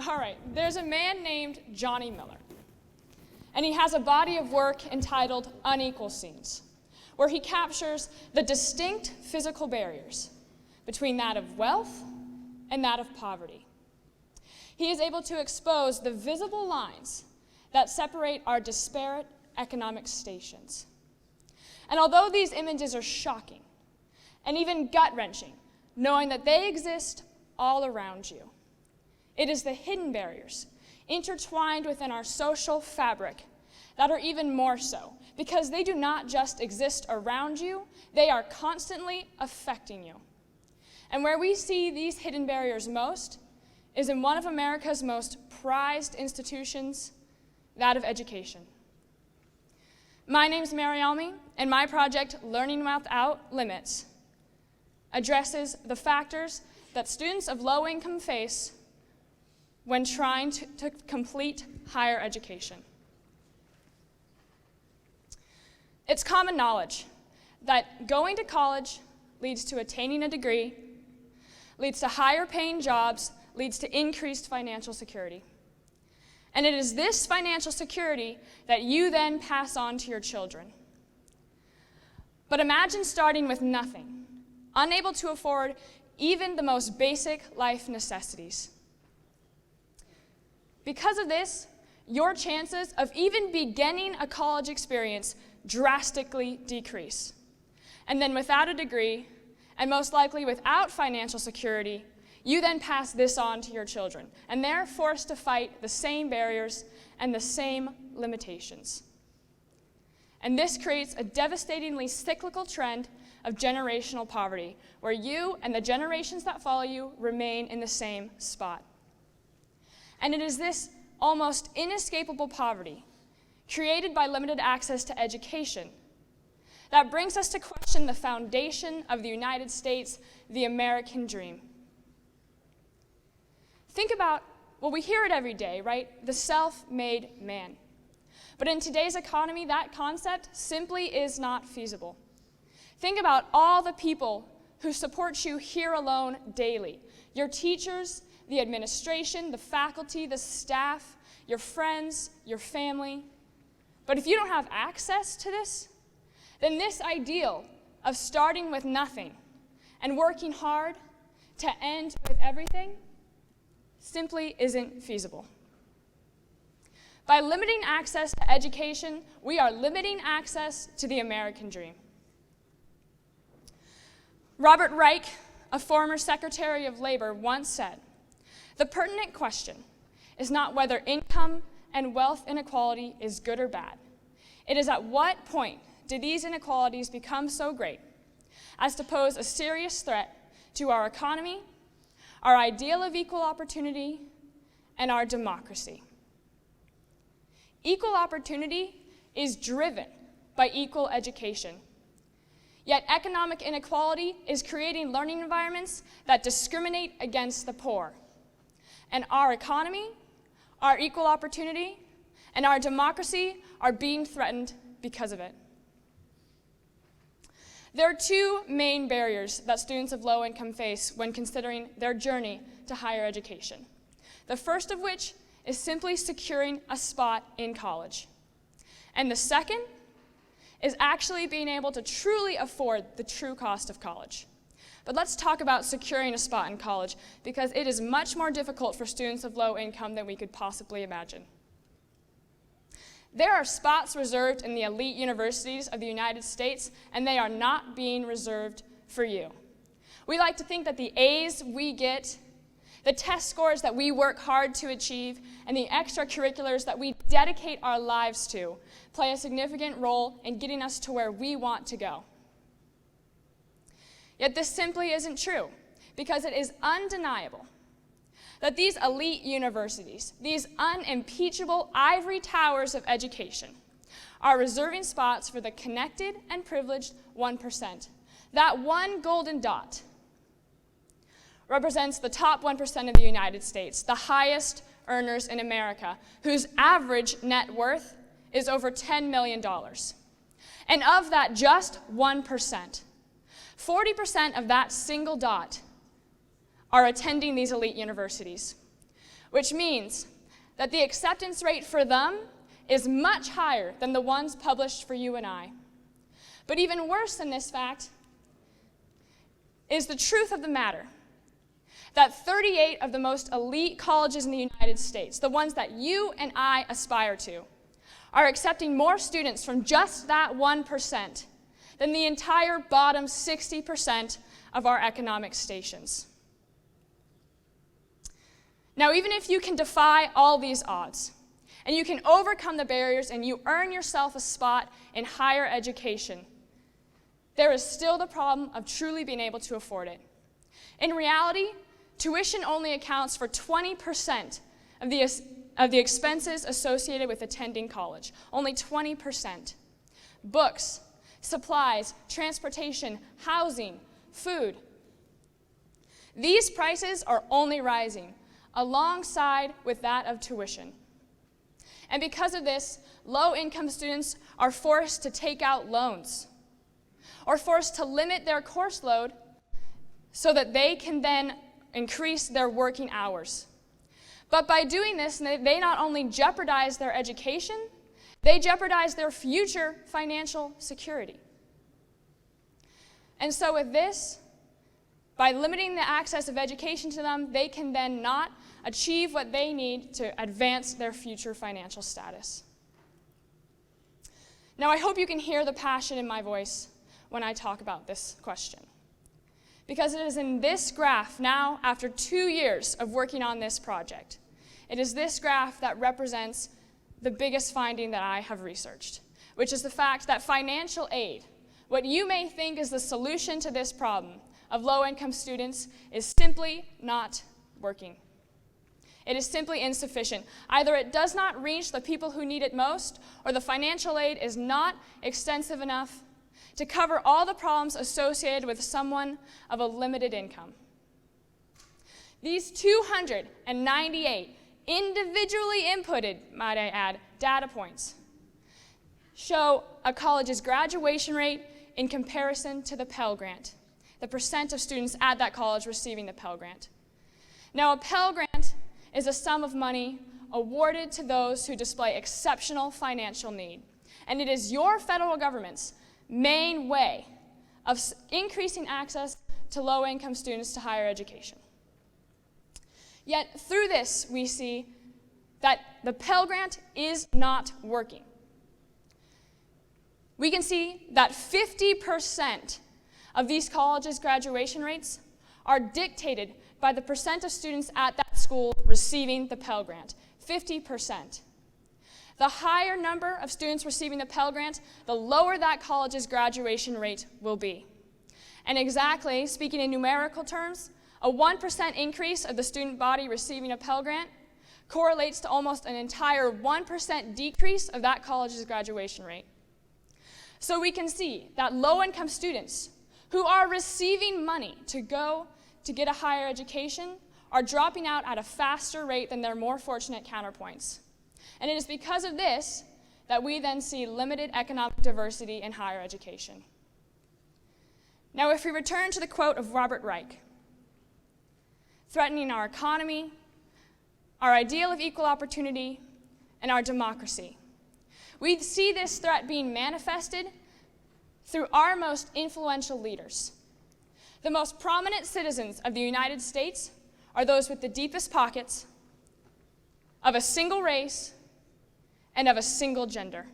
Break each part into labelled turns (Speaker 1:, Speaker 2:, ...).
Speaker 1: All right, there's a man named Johnny Miller, and he has a body of work entitled Unequal Scenes, where he captures the distinct physical barriers between that of wealth and that of poverty. He is able to expose the visible lines that separate our disparate economic stations. And although these images are shocking and even gut-wrenching, knowing that they exist all around you, it is the hidden barriers intertwined within our social fabric that are even more so, because they do not just exist around you, they are constantly affecting you. And where we see these hidden barriers most is in one of America's most prized institutions, that of education. My name's Mary Almy, and my project, Learning Without Limits, addresses the factors that students of low income face when trying to complete higher education. It's common knowledge that going to college leads to attaining a degree, leads to higher paying jobs, leads to increased financial security. And it is this financial security that you then pass on to your children. But imagine starting with nothing, unable to afford even the most basic life necessities. Because of this, your chances of even beginning a college experience drastically decrease. And then without a degree, and most likely without financial security, you then pass this on to your children, and they're forced to fight the same barriers and the same limitations. And this creates a devastatingly cyclical trend of generational poverty, where you and the generations that follow you remain in the same spot. And it is this almost inescapable poverty, created by limited access to education, that brings us to question the foundation of the United States, the American dream. Think about, well, we hear it every day, right? The self-made man. But in today's economy, that concept simply is not feasible. Think about all the people who support you here alone daily. Your teachers, the administration, the faculty, the staff, your friends, your family. But if you don't have access to this, then this ideal of starting with nothing and working hard to end with everything simply isn't feasible. By limiting access to education, we are limiting access to the American dream. Robert Reich, a former Secretary of Labor, once said, "The pertinent question is not whether income and wealth inequality is good or bad. It is at what point do these inequalities become so great as to pose a serious threat to our economy, our ideal of equal opportunity, and our democracy." Equal opportunity is driven by equal education. Yet economic inequality is creating learning environments that discriminate against the poor. And our economy, our equal opportunity, and our democracy are being threatened because of it. There are two main barriers that students of low income face when considering their journey to higher education. The first of which is simply securing a spot in college. And the second is actually being able to truly afford the true cost of college. But let's talk about securing a spot in college, because it is much more difficult for students of low income than we could possibly imagine. There are spots reserved in the elite universities of the United States, and they are not being reserved for you. We like to think that the A's we get, the test scores that we work hard to achieve, and the extracurriculars that we dedicate our lives to play a significant role in getting us to where we want to go. Yet this simply isn't true, because it is undeniable that these elite universities, these unimpeachable ivory towers of education, are reserving spots for the connected and privileged 1%. That one golden dot represents the top 1% of the United States, the highest earners in America, whose average net worth is over $10 million. And of that just 1%, 40% of that single dot are attending these elite universities. which means that the acceptance rate for them is much higher than the ones published for you and I. But even worse than this fact is the truth of the matter, that 38 of the most elite colleges in the United States, the ones that you and I aspire to, are accepting more students from just that 1% than the entire bottom 60% of our economic stations. Now, even if you can defy all these odds, and you can overcome the barriers and you earn yourself a spot in higher education, there is still the problem of truly being able to afford it. In reality, tuition only accounts for 20% of the expenses associated with attending college. Only 20%. Books, supplies, transportation, housing, food. These prices are only rising alongside with that of tuition. And because of this, low-income students are forced to take out loans or forced to limit their course load so that they can then increase their working hours. But by doing this, they not only jeopardize their education, they jeopardize their future financial security. And so with this, by limiting the access of education to them, they can then not achieve what they need to advance their future financial status. Now, I hope you can hear the passion in my voice when I talk about this question. Because it is in this graph now, after 2 years of working on this project, it is this graph that represents the biggest finding that I have researched, which is the fact that financial aid, what you may think is the solution to this problem of low-income students, is simply not working. It is simply insufficient. Either it does not reach the people who need it most, or the financial aid is not extensive enough to cover all the problems associated with someone of a limited income. These 298 individually inputted, might I add, data points show a college's graduation rate in comparison to the Pell Grant, the percent of students at that college receiving the Pell Grant. Now, a Pell Grant is a sum of money awarded to those who display exceptional financial need. And it is your federal government's main way of increasing access to low-income students to higher education. Yet through this, we see that the Pell Grant is not working. We can see that 50% of these colleges' graduation rates are dictated by the percent of students at that school receiving the Pell Grant, 50%. The higher number of students receiving the Pell Grant, the lower that college's graduation rate will be. And exactly, speaking in numerical terms, a 1% increase of the student body receiving a Pell Grant correlates to almost an entire 1% decrease of that college's graduation rate. So we can see that low-income students who are receiving money to go to get a higher education are dropping out at a faster rate than their more fortunate counterpoints. And it is because of this that we then see limited economic diversity in higher education. Now, if we return to the quote of Robert Reich, threatening our economy, our ideal of equal opportunity, and our democracy, we see this threat being manifested through our most influential leaders. The most prominent citizens of the United States are those with the deepest pockets, of a single race, and of a single gender.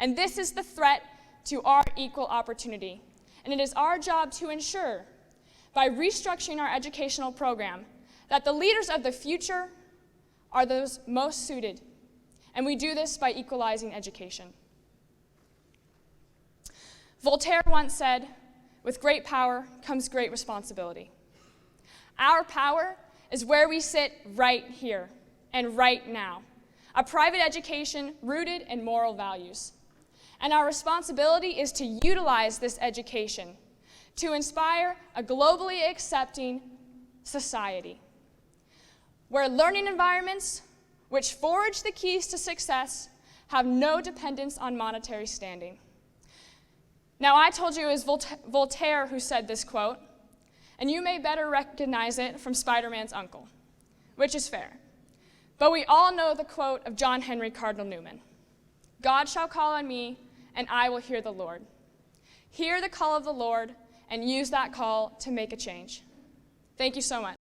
Speaker 1: And this is the threat to our equal opportunity. And it is our job to ensure, by restructuring our educational program, that the leaders of the future are those most suited. And we do this by equalizing education. Voltaire once said, "With great power comes great responsibility." Our power is where we sit right here and right now, a private education rooted in moral values. And our responsibility is to utilize this education to inspire a globally accepting society, where learning environments which forge the keys to success have no dependence on monetary standing. Now, I told you it was Voltaire who said this quote, and you may better recognize it from Spider-Man's uncle. which is fair. But we all know the quote of John Henry Cardinal Newman: "God shall call on me, and I will hear the Lord." Hear the call of the Lord and use that call to make a change. Thank you so much.